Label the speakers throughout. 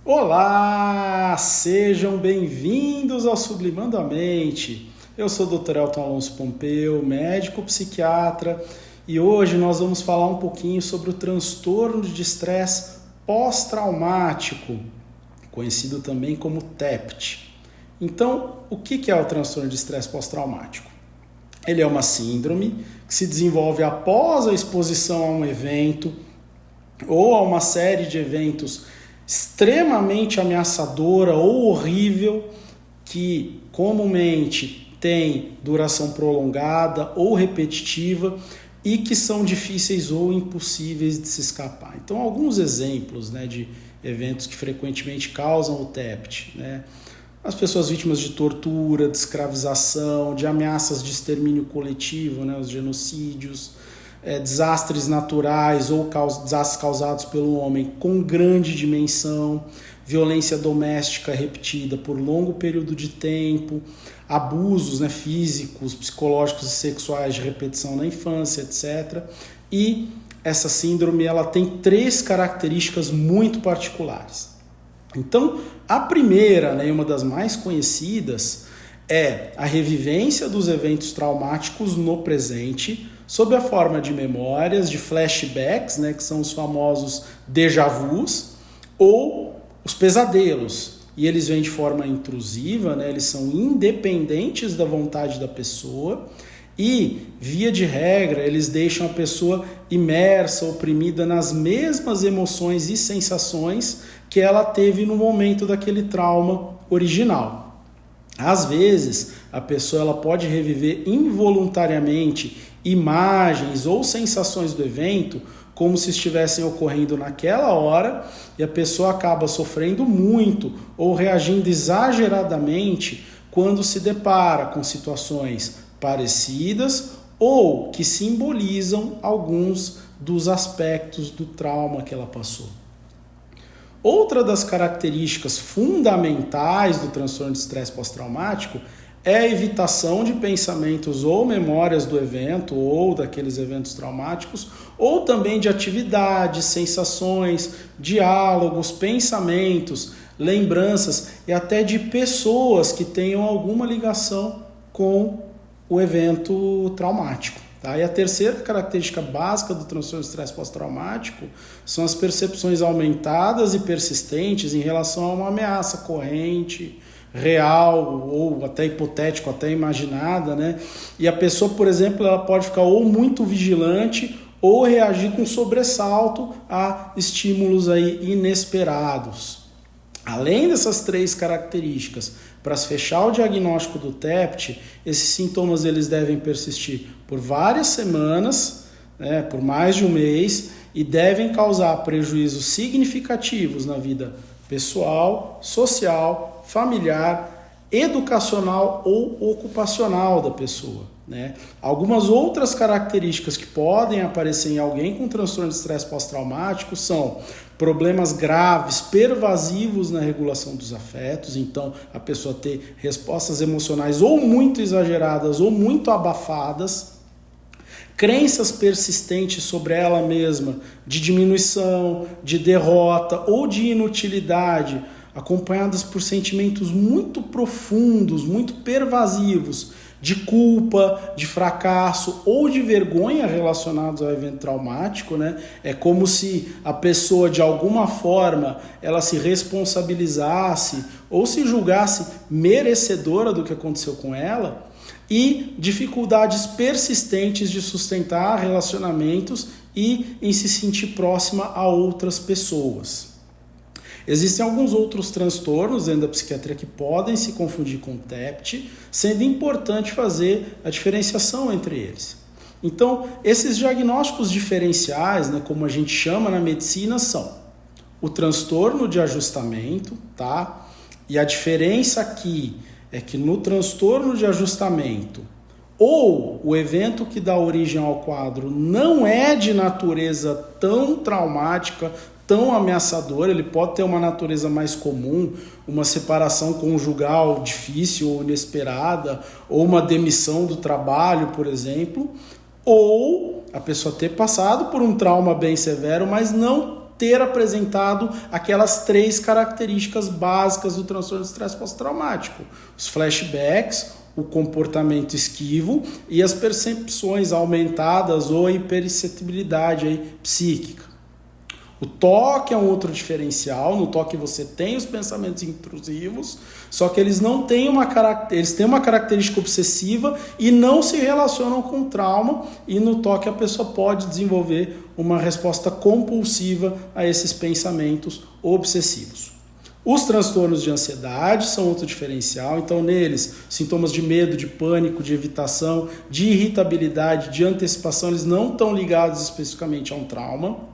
Speaker 1: Olá, sejam bem-vindos ao Sublimando a Mente. Eu sou o Dr. Elton Alonso Pompeu, médico psiquiatra, e hoje nós vamos falar um pouquinho sobre o transtorno de estresse pós-traumático, conhecido também como TEPT. Então, o que é o transtorno de estresse pós-traumático? Ele é uma síndrome que se desenvolve após a exposição a um evento ou a uma série de eventos extremamente ameaçadora ou horrível, que comumente tem duração prolongada ou repetitiva e que são difíceis ou impossíveis de se escapar. Então, alguns exemplos, de eventos que frequentemente causam o TEPT, as pessoas vítimas de tortura, de escravização, de ameaças de extermínio coletivo, os genocídios, desastres naturais ou desastres causados pelo homem com grande dimensão, violência doméstica repetida por longo período de tempo, abusos físicos, psicológicos e sexuais de repetição na infância, etc. E essa síndrome ela tem 3 características muito particulares. Então, a primeira, e uma das mais conhecidas, é a revivência dos eventos traumáticos no presente, sob a forma de memórias, de flashbacks, que são os famosos déjà vus, ou os pesadelos. E eles vêm de forma intrusiva, eles são independentes da vontade da pessoa e, via de regra, eles deixam a pessoa imersa, oprimida nas mesmas emoções e sensações que ela teve no momento daquele trauma original. Às vezes, a pessoa ela pode reviver involuntariamente imagens ou sensações do evento como se estivessem ocorrendo naquela hora, e a pessoa acaba sofrendo muito ou reagindo exageradamente quando se depara com situações parecidas ou que simbolizam alguns dos aspectos do trauma que ela passou. Outra das características fundamentais do transtorno de estresse pós-traumático é a evitação de pensamentos ou memórias do evento ou daqueles eventos traumáticos, ou também de atividades, sensações, diálogos, pensamentos, lembranças e até de pessoas que tenham alguma ligação com o evento traumático. E a terceira característica básica do transtorno de estresse pós-traumático são as percepções aumentadas e persistentes em relação a uma ameaça corrente, real ou até hipotético, até imaginada, E a pessoa, por exemplo, ela pode ficar ou muito vigilante ou reagir com sobressalto a estímulos inesperados. Além dessas 3 características, para se fechar o diagnóstico do TEPT, esses sintomas eles devem persistir por várias semanas, por mais de um mês, e devem causar prejuízos significativos na vida pessoal, social, familiar, educacional ou ocupacional da pessoa. Algumas outras características que podem aparecer em alguém com transtorno de estresse pós-traumático são problemas graves, pervasivos na regulação dos afetos, então a pessoa ter respostas emocionais ou muito exageradas ou muito abafadas, crenças persistentes sobre ela mesma, de diminuição, de derrota ou de inutilidade, acompanhadas por sentimentos muito profundos, muito pervasivos, de culpa, de fracasso ou de vergonha relacionados ao evento traumático, É como se a pessoa, de alguma forma, ela se responsabilizasse ou se julgasse merecedora do que aconteceu com ela, e dificuldades persistentes de sustentar relacionamentos e em se sentir próxima a outras pessoas. Existem alguns outros transtornos dentro da psiquiatria que podem se confundir com o TEPT, sendo importante fazer a diferenciação entre eles. Então, esses diagnósticos diferenciais, como a gente chama na medicina, são o transtorno de ajustamento, E a diferença aqui é que no transtorno de ajustamento, ou o evento que dá origem ao quadro não é de natureza tão traumática, tão ameaçador, ele pode ter uma natureza mais comum, uma separação conjugal difícil ou inesperada, ou uma demissão do trabalho, por exemplo, ou a pessoa ter passado por um trauma bem severo, mas não ter apresentado aquelas 3 características básicas do transtorno de estresse pós-traumático: os flashbacks, o comportamento esquivo e as percepções aumentadas ou a hipersensibilidade aí psíquica. O toque é um outro diferencial. No toque você tem os pensamentos intrusivos, só que eles não têm eles têm uma característica obsessiva e não se relacionam com trauma, e no toque a pessoa pode desenvolver uma resposta compulsiva a esses pensamentos obsessivos. Os transtornos de ansiedade são outro diferencial, então neles, sintomas de medo, de pânico, de evitação, de irritabilidade, de antecipação, eles não estão ligados especificamente a um trauma.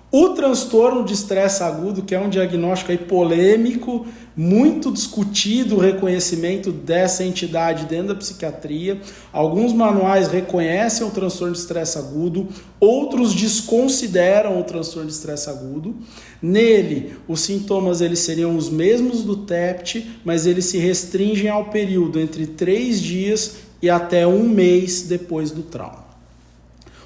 Speaker 1: O transtorno de estresse agudo, que é um diagnóstico aí polêmico, muito discutido o reconhecimento dessa entidade dentro da psiquiatria. Alguns manuais reconhecem o transtorno de estresse agudo, outros desconsideram o transtorno de estresse agudo. Nele, os sintomas eles seriam os mesmos do TEPT, mas eles se restringem ao período entre 3 dias e até 1 mês depois do trauma.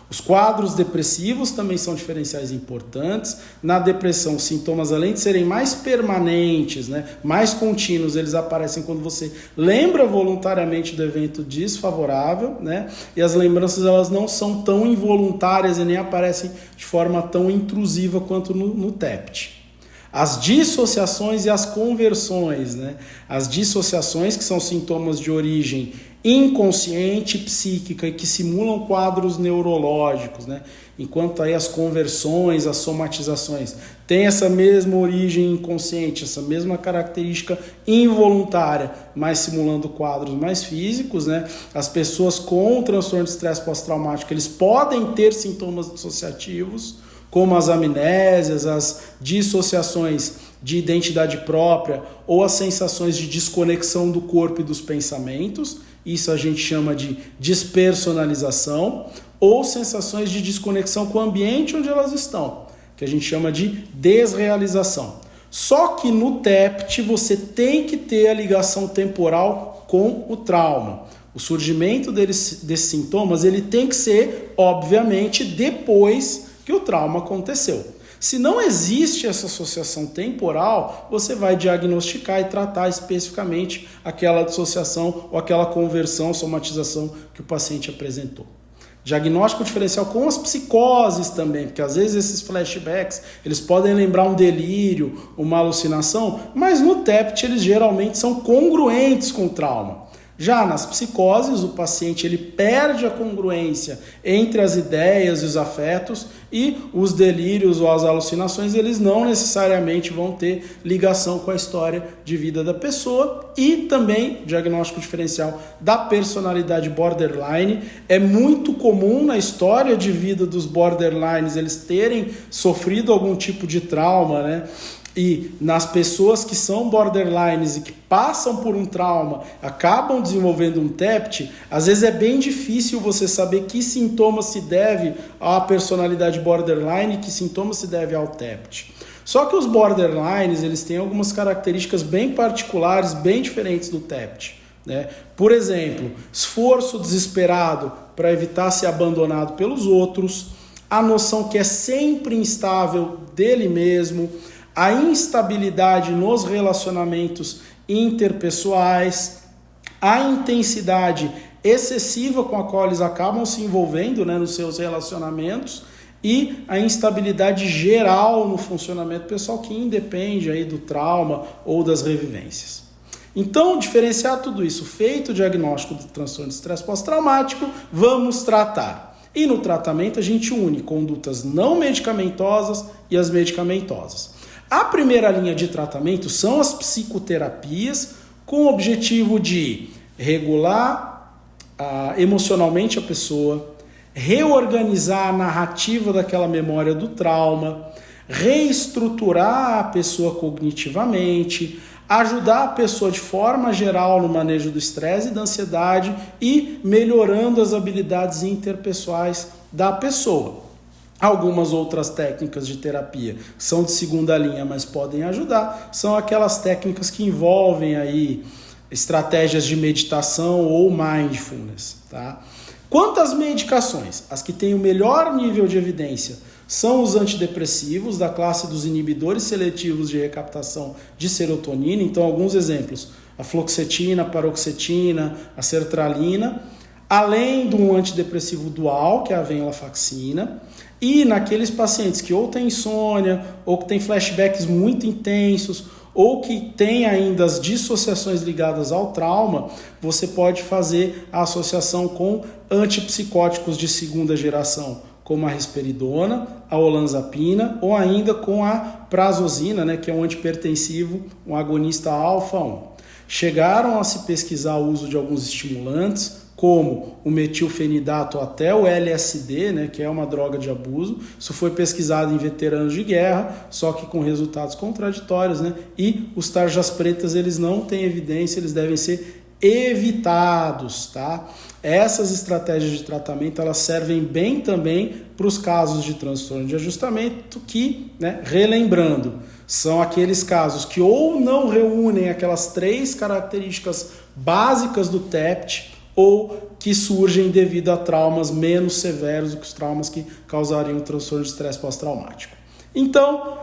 Speaker 1: Os quadros depressivos também são diferenciais importantes. Na depressão, os sintomas, além de serem mais permanentes, mais contínuos, eles aparecem quando você lembra voluntariamente do evento desfavorável, e as lembranças elas não são tão involuntárias e nem aparecem de forma tão intrusiva quanto no TEPT. As dissociações e as conversões, As dissociações, que são sintomas de origem inconsciente psíquica e que simulam quadros neurológicos, enquanto aí as conversões, as somatizações têm essa mesma origem inconsciente, essa mesma característica involuntária, mas simulando quadros mais físicos, As pessoas com transtorno de estresse pós-traumático, eles podem ter sintomas dissociativos, como as amnésias, as dissociações de identidade própria ou as sensações de desconexão do corpo e dos pensamentos. Isso a gente chama de despersonalização, ou sensações de desconexão com o ambiente onde elas estão, que a gente chama de desrealização. Só que no TEPT você tem que ter a ligação temporal com o trauma. O surgimento desses sintomas ele tem que ser, obviamente, depois que o trauma aconteceu. Se não existe essa associação temporal, você vai diagnosticar e tratar especificamente aquela dissociação ou aquela conversão, somatização que o paciente apresentou. Diagnóstico diferencial com as psicoses também, porque às vezes esses flashbacks, eles podem lembrar um delírio, uma alucinação, mas no TEPT eles geralmente são congruentes com o trauma. Já nas psicoses, o paciente ele perde a congruência entre as ideias e os afetos, e os delírios ou as alucinações eles não necessariamente vão ter ligação com a história de vida da pessoa. E também diagnóstico diferencial da personalidade borderline. É muito comum na história de vida dos borderlines eles terem sofrido algum tipo de trauma, E nas pessoas que são borderlines e que passam por um trauma, acabam desenvolvendo um TEPT, às vezes é bem difícil você saber que sintoma se deve à personalidade borderline e que sintoma se deve ao TEPT. Só que os borderlines eles têm algumas características bem particulares, bem diferentes do TEPT. Por exemplo, esforço desesperado para evitar ser abandonado pelos outros, a noção que é sempre instável dele mesmo, a instabilidade nos relacionamentos interpessoais, a intensidade excessiva com a qual eles acabam se envolvendo nos seus relacionamentos e a instabilidade geral no funcionamento pessoal que independe aí do trauma ou das revivências. Então, diferenciar tudo isso, feito o diagnóstico do transtorno de estresse pós-traumático, vamos tratar. E no tratamento a gente une condutas não medicamentosas e as medicamentosas. A primeira linha de tratamento são as psicoterapias, com o objetivo de regular emocionalmente a pessoa, reorganizar a narrativa daquela memória do trauma, reestruturar a pessoa cognitivamente, ajudar a pessoa de forma geral no manejo do estresse e da ansiedade e melhorando as habilidades interpessoais da pessoa. Algumas outras técnicas de terapia são de segunda linha, mas podem ajudar. São aquelas técnicas que envolvem aí estratégias de meditação ou mindfulness. Quanto às medicações, as que têm o melhor nível de evidência são os antidepressivos da classe dos inibidores seletivos de recaptação de serotonina. Então, alguns exemplos: a fluoxetina, a paroxetina, a sertralina, além de um antidepressivo dual, que é a venlafaxina. E naqueles pacientes que ou têm insônia, ou que têm flashbacks muito intensos, ou que têm ainda as dissociações ligadas ao trauma, você pode fazer a associação com antipsicóticos de segunda geração, como a risperidona, a olanzapina, ou ainda com a prazosina, que é um antipertensivo, um agonista alfa-1. Chegaram a se pesquisar o uso de alguns estimulantes, como o metilfenidato até o LSD, que é uma droga de abuso. Isso foi pesquisado em veteranos de guerra, só que com resultados contraditórios, E os tarjas pretas, eles não têm evidência, eles devem ser evitados, tá? Essas estratégias de tratamento, elas servem bem também para os casos de transtorno de ajustamento que, relembrando, são aqueles casos que ou não reúnem aquelas 3 características básicas do TEPT, ou que surgem devido a traumas menos severos do que os traumas que causariam o transtorno de estresse pós-traumático. Então,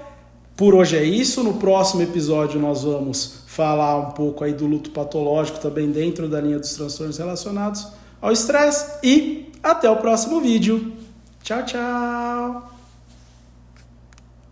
Speaker 1: por hoje é isso. No próximo episódio nós vamos falar um pouco aí do luto patológico, também dentro da linha dos transtornos relacionados ao estresse. E até o próximo vídeo. Tchau, tchau!